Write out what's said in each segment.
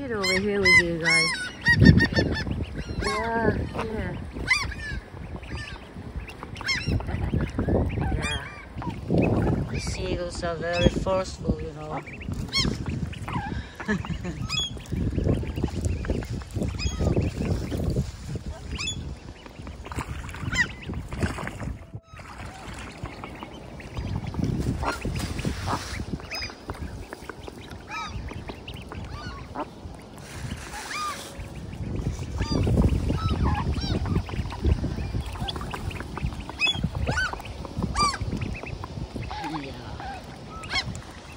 get over here with you guys. Yeah, yeah. Yeah. The seagulls are very forceful, you know.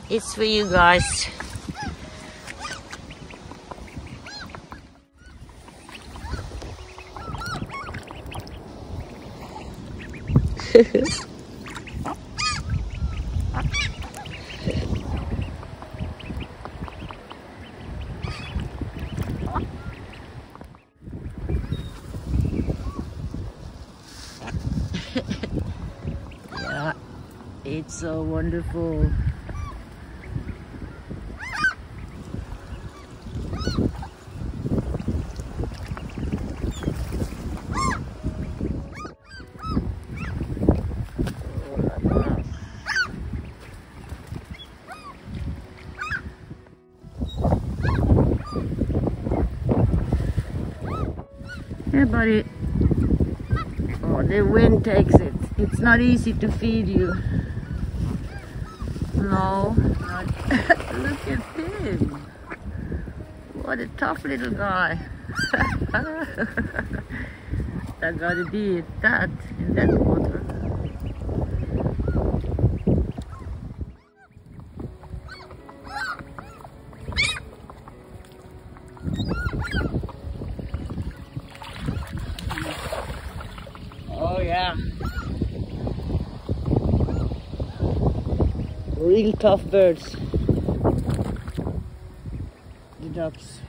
It's for you guys. Yeah, it's so wonderful. Yeah, buddy. Oh, the wind takes it. It's not easy to feed you. No, not. Look at him. What a tough little guy. I gotta be that in that water. Oh yeah. Real tough birds. The ducks.